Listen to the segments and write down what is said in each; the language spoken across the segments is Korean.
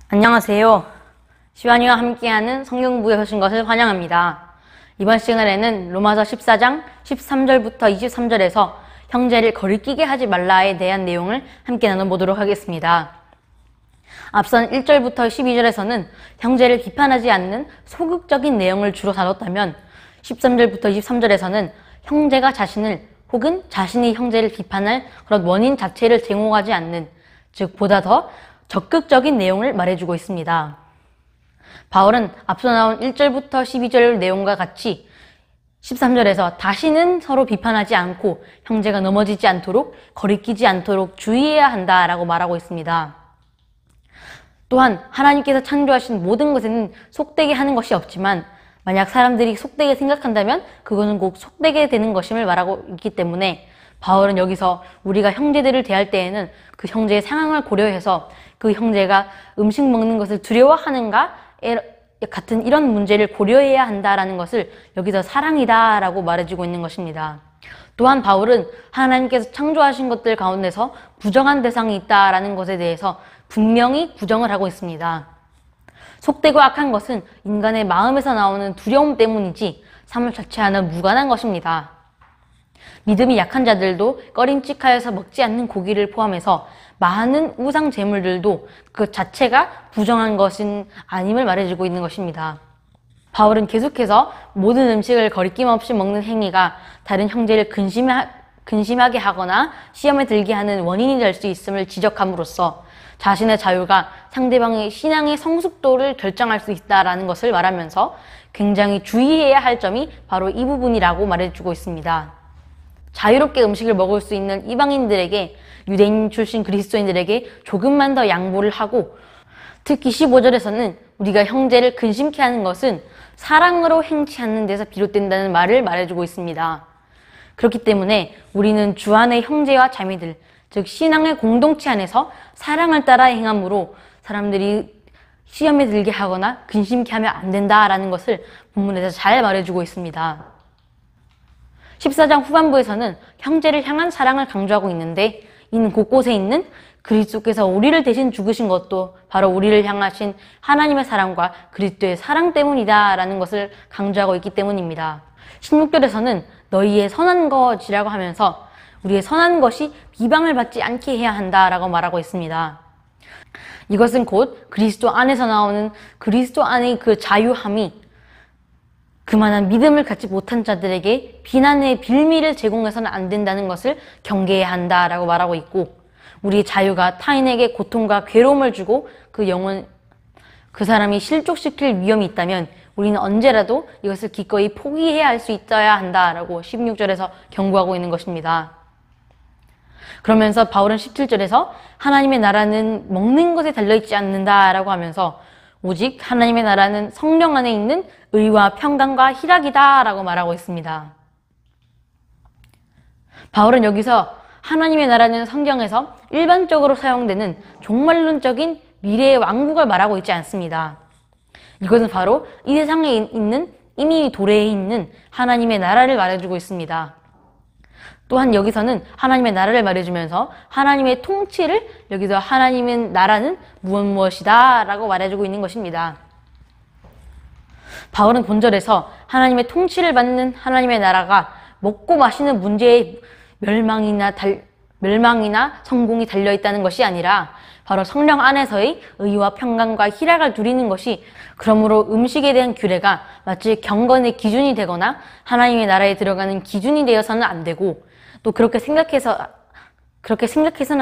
안녕하세요. 시완이와 함께하는 성경부에 오신 것을 환영합니다. 이번 시간에는 로마서 14장 13절부터 23절에서 형제를 거리끼게 하지 말라에 대한 내용을 함께 나눠보도록 하겠습니다. 앞선 1절부터 12절에서는 형제를 비판하지 않는 소극적인 내용을 주로 다뤘다면 13절부터 23절에서는 형제가 자신을 혹은 자신이 형제를 비판할 그런 원인 자체를 제공하지 않는, 즉 보다 더 적극적인 내용을 말해주고 있습니다. 바울은 앞서 나온 1절부터 12절 내용과 같이 13절에서 다시는 서로 비판하지 않고 형제가 넘어지지 않도록 거리끼지 않도록 주의해야 한다라고 말하고 있습니다. 또한 하나님께서 창조하신 모든 것에는 속되게 하는 것이 없지만 만약 사람들이 속되게 생각한다면 그거는 꼭 속되게 되는 것임을 말하고 있기 때문에 바울은 여기서 우리가 형제들을 대할 때에는 그 형제의 상황을 고려해서 그 형제가 음식 먹는 것을 두려워하는가 같은 이런 문제를 고려해야 한다라는 것을 여기서 사랑이다 라고 말해주고 있는 것입니다. 또한 바울은 하나님께서 창조하신 것들 가운데서 부정한 대상이 있다라는 것에 대해서 분명히 부정을 하고 있습니다. 속되고 악한 것은 인간의 마음에서 나오는 두려움 때문이지 삶을 자체와는 무관한 것입니다. 믿음이 약한 자들도 꺼림칙하여서 먹지 않는 고기를 포함해서 많은 우상 제물들도 그 자체가 부정한 것은 아님을 말해주고 있는 것입니다. 바울은 계속해서 모든 음식을 거리낌 없이 먹는 행위가 다른 형제를 근심하게 하거나 시험에 들게 하는 원인이 될 수 있음을 지적함으로써 자신의 자유가 상대방의 신앙의 성숙도를 결정할 수 있다는 것을 말하면서 굉장히 주의해야 할 점이 바로 이 부분이라고 말해주고 있습니다. 자유롭게 음식을 먹을 수 있는 이방인들에게, 유대인 출신 그리스도인들에게 조금만 더 양보를 하고, 특히 15절에서는 우리가 형제를 근심케 하는 것은 사랑으로 행치 않는 데서 비롯된다는 말을 말해주고 있습니다. 그렇기 때문에 우리는 주 안의 형제와 자매들, 즉 신앙의 공동체 안에서 사랑을 따라 행함으로 사람들이 시험에 들게 하거나 근심케 하면 안 된다라는 것을 본문에서 잘 말해주고 있습니다. 14장 후반부에서는 형제를 향한 사랑을 강조하고 있는데, 이는 곳곳에 있는 그리스도께서 우리를 대신 죽으신 것도 바로 우리를 향하신 하나님의 사랑과 그리스도의 사랑 때문이다 라는 것을 강조하고 있기 때문입니다. 16절에서는 너희의 선한 것이라고 하면서 우리의 선한 것이 비방을 받지 않게 해야 한다라고 말하고 있습니다. 이것은 곧 그리스도 안에서 나오는 그리스도 안의 그 자유함이 그만한 믿음을 갖지 못한 자들에게 비난의 빌미를 제공해서는 안 된다는 것을 경계해야 한다라고 말하고 있고, 우리의 자유가 타인에게 고통과 괴로움을 주고 그 사람이 실족시킬 위험이 있다면 우리는 언제라도 이것을 기꺼이 포기해야 할 수 있어야 한다라고 16절에서 경고하고 있는 것입니다. 그러면서 바울은 17절에서 하나님의 나라는 먹는 것에 달려있지 않는다라고 하면서 오직 하나님의 나라는 성령 안에 있는 의와 평강과 희락이다 라고 말하고 있습니다. 바울은 여기서 하나님의 나라는 성경에서 일반적으로 사용되는 종말론적인 미래의 왕국을 말하고 있지 않습니다. 이것은 바로 이 세상에 있는, 이미 도래해 있는 하나님의 나라를 말해주고 있습니다. 또한 여기서는 하나님의 나라를 말해주면서 하나님의 통치를 여기서 하나님의 나라는 무엇이다 라고 말해주고 있는 것입니다. 바울은 본절에서 하나님의 통치를 받는 하나님의 나라가 먹고 마시는 문제의 멸망이나 성공이 달려있다는 것이 아니라 바로 성령 안에서의 의와 평강과 희락을 누리는 것이, 그러므로 음식에 대한 규례가 마치 경건의 기준이 되거나 하나님의 나라에 들어가는 기준이 되어서는 안 되고, 또 그렇게 생각해서는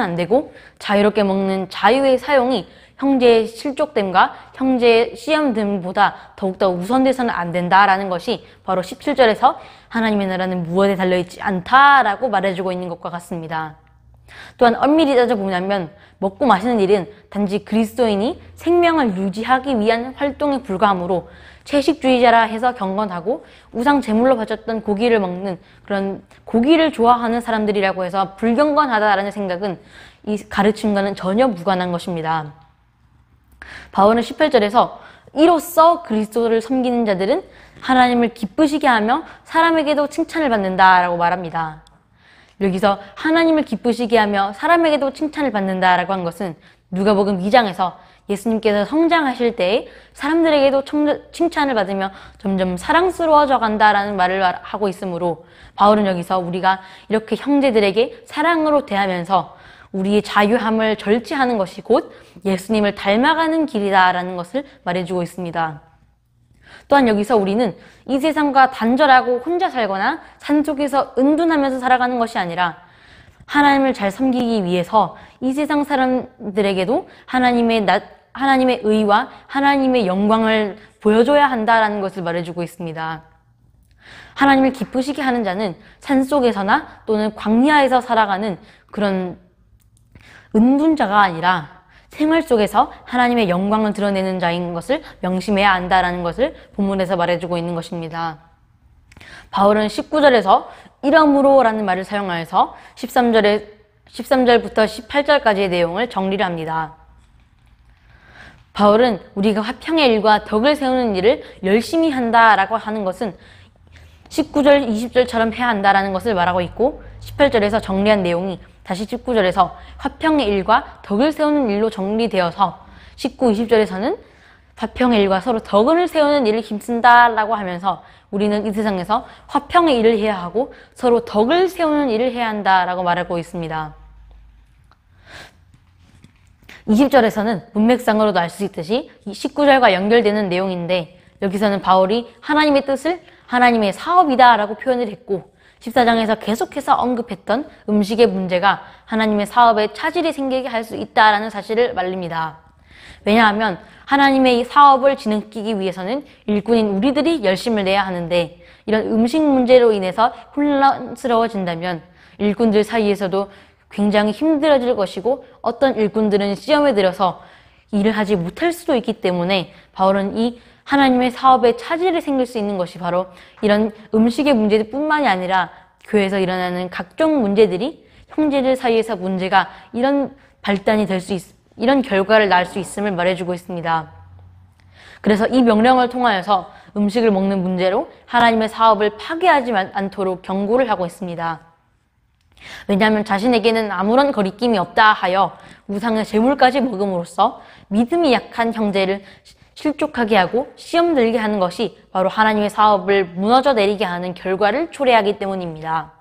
안 되고, 자유롭게 먹는 자유의 사용이 형제의 실족됨과 형제의 시험됨보다 더욱더 우선돼서는 안 된다라는 것이 바로 17절에서 하나님의 나라는 무엇에 달려있지 않다라고 말해주고 있는 것과 같습니다. 또한 엄밀히 따져보면 먹고 마시는 일은 단지 그리스도인이 생명을 유지하기 위한 활동에 불과하므로 채식주의자라 해서 경건하고 우상 제물로 바쳤던 고기를 먹는 그런 고기를 좋아하는 사람들이라고 해서 불경건하다라는 생각은 이 가르침과는 전혀 무관한 것입니다. 바울은 18절에서 이로써 그리스도를 섬기는 자들은 하나님을 기쁘시게 하며 사람에게도 칭찬을 받는다라고 말합니다. 여기서 하나님을 기쁘시게 하며 사람에게도 칭찬을 받는다라고 한 것은 누가복음 2장에서 예수님께서 성장하실 때에 사람들에게도 칭찬을 받으며 점점 사랑스러워져 간다라는 말을 하고 있으므로 바울은 여기서 우리가 이렇게 형제들에게 사랑으로 대하면서 우리의 자유함을 절제하는 것이 곧 예수님을 닮아가는 길이다라는 것을 말해주고 있습니다. 또한 여기서 우리는 이 세상과 단절하고 혼자 살거나 산속에서 은둔하면서 살아가는 것이 아니라 하나님을 잘 섬기기 위해서 이 세상 사람들에게도 하나님의 의와 하나님의 영광을 보여줘야 한다라는 것을 말해주고 있습니다. 하나님을 기쁘시게 하는 자는 산속에서나 또는 광야에서 살아가는 그런 은둔자가 아니라 생활 속에서 하나님의 영광을 드러내는 자인 것을 명심해야 한다라는 것을 본문에서 말해주고 있는 것입니다. 바울은 19절에서 이러므로 라는 말을 사용하여서 13절부터 18절까지의 내용을 정리를 합니다. 바울은 우리가 화평의 일과 덕을 세우는 일을 열심히 한다라고 하는 것은 19절, 20절처럼 해야 한다라는 것을 말하고 있고 18절에서 정리한 내용이 다시 19절에서 화평의 일과 덕을 세우는 일로 정리되어서 19, 20절에서는 화평의 일과 서로 덕을 세우는 일을 힘쓴다라고 하면서 우리는 이 세상에서 화평의 일을 해야 하고 서로 덕을 세우는 일을 해야 한다라고 말하고 있습니다. 20절에서는 문맥상으로도 알 수 있듯이 19절과 연결되는 내용인데 여기서는 바울이 하나님의 뜻을 하나님의 사업이다 라고 표현을 했고 14장에서 계속해서 언급했던 음식의 문제가 하나님의 사업에 차질이 생기게 할 수 있다라는 사실을 말립니다. 왜냐하면 하나님의 사업을 진행시키기 위해서는 일꾼인 우리들이 열심을 내야 하는데 이런 음식 문제로 인해서 혼란스러워진다면 일꾼들 사이에서도 굉장히 힘들어질 것이고 어떤 일꾼들은 시험에 들어서 일을 하지 못할 수도 있기 때문에 바울은 이 하나님의 사업에 차질이 생길 수 있는 것이 바로 이런 음식의 문제뿐만이 아니라 교회에서 일어나는 각종 문제들이 형제들 사이에서 문제가 이런 발단이 될 수 이런 결과를 낳을 수 있음을 말해주고 있습니다. 그래서 이 명령을 통하여서 음식을 먹는 문제로 하나님의 사업을 파괴하지 않도록 경고를 하고 있습니다. 왜냐하면 자신에게는 아무런 거리낌이 없다 하여 우상의 제물까지 먹음으로써 믿음이 약한 형제를 실족하게 하고 시험 들게 하는 것이 바로 하나님의 사업을 무너져 내리게 하는 결과를 초래하기 때문입니다.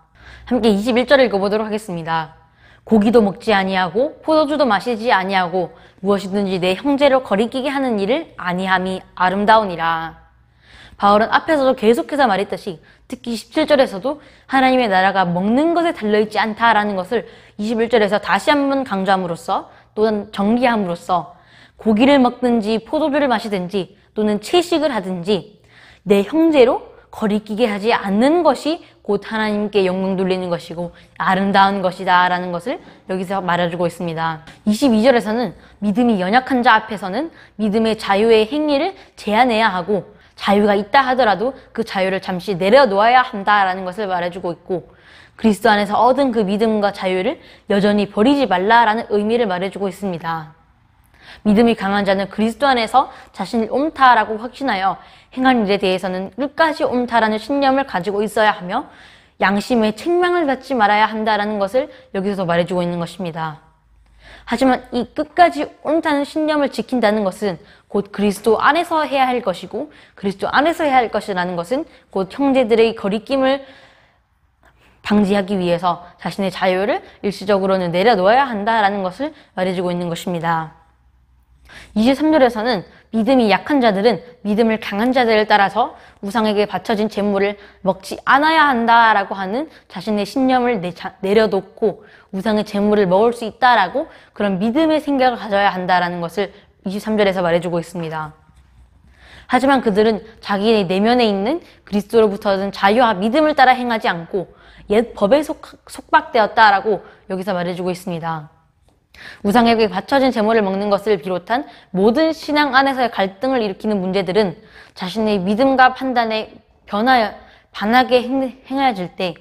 함께 21절을 읽어보도록 하겠습니다. 고기도 먹지 아니하고 포도주도 마시지 아니하고 무엇이든지 내 형제로 거리끼게 하는 일을 아니함이 아름다우니라. 바울은 앞에서도 계속해서 말했듯이 특히 17절에서도 하나님의 나라가 먹는 것에 달려있지 않다라는 것을 21절에서 다시 한번 강조함으로써 또는 정리함으로써 고기를 먹든지 포도주를 마시든지 또는 채식을 하든지 내 형제로 거리끼게 하지 않는 것이 곧 하나님께 영광 돌리는 것이고 아름다운 것이다 라는 것을 여기서 말해주고 있습니다. 22절에서는 믿음이 연약한 자 앞에서는 믿음의 자유의 행위를 제한해야 하고 자유가 있다 하더라도 그 자유를 잠시 내려놓아야 한다라는 것을 말해주고 있고 그리스도 안에서 얻은 그 믿음과 자유를 여전히 버리지 말라라는 의미를 말해주고 있습니다. 믿음이 강한 자는 그리스도 안에서 자신이 옳다라고 확신하여 행한 일에 대해서는 끝까지 옳다라는 신념을 가지고 있어야 하며 양심의 책망을 받지 말아야 한다라는 것을 여기서 말해주고 있는 것입니다. 하지만 이 끝까지 옳다는 신념을 지킨다는 것은 곧 그리스도 안에서 해야 할 것이고 그리스도 안에서 해야 할 것이라는 것은 곧 형제들의 거리낌을 방지하기 위해서 자신의 자유를 일시적으로는 내려놓아야 한다라는 것을 말해주고 있는 것입니다. 23절에서는 믿음이 약한 자들은 믿음을 강한 자들을 따라서 우상에게 바쳐진 제물을 먹지 않아야 한다라고 하는 자신의 신념을 내려놓고 우상의 제물을 먹을 수 있다라고 그런 믿음의 생각을 가져야 한다라는 것을 23절에서 말해주고 있습니다. 하지만 그들은 자기의 내면에 있는 그리스도로부터 얻은 자유와 믿음을 따라 행하지 않고 옛 법에 속박되었다라고 여기서 말해주고 있습니다. 우상에게 바쳐진 제물을 먹는 것을 비롯한 모든 신앙 안에서의 갈등을 일으키는 문제들은 자신의 믿음과 판단에 반하게 행해질 때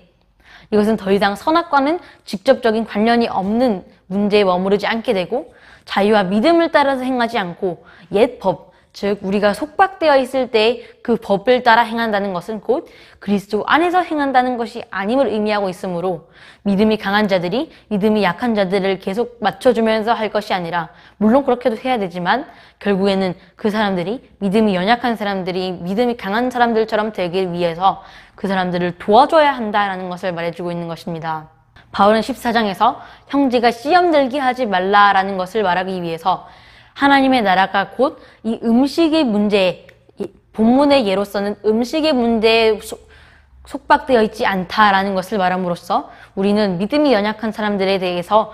이것은 더 이상 선악과는 직접적인 관련이 없는 문제에 머무르지 않게 되고 자유와 믿음을 따라서 행하지 않고 옛 법, 즉 우리가 속박되어 있을 때 그 법을 따라 행한다는 것은 곧 그리스도 안에서 행한다는 것이 아님을 의미하고 있으므로 믿음이 강한 자들이 믿음이 약한 자들을 계속 맞춰주면서 할 것이 아니라, 물론 그렇게도 해야 되지만 결국에는 그 사람들이, 믿음이 연약한 사람들이 믿음이 강한 사람들처럼 되기 위해서 그 사람들을 도와줘야 한다는 것을 말해주고 있는 것입니다. 바울은 14장에서 형제가 시험 들게 하지 말라라는 것을 말하기 위해서 하나님의 나라가 곧 이 음식의 문제, 본문의 예로서는 음식의 문제에 속박되어 있지 않다라는 것을 말함으로써 우리는 믿음이 연약한 사람들에 대해서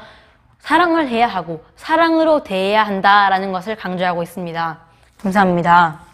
사랑을 해야 하고 사랑으로 대해야 한다라는 것을 강조하고 있습니다. 감사합니다.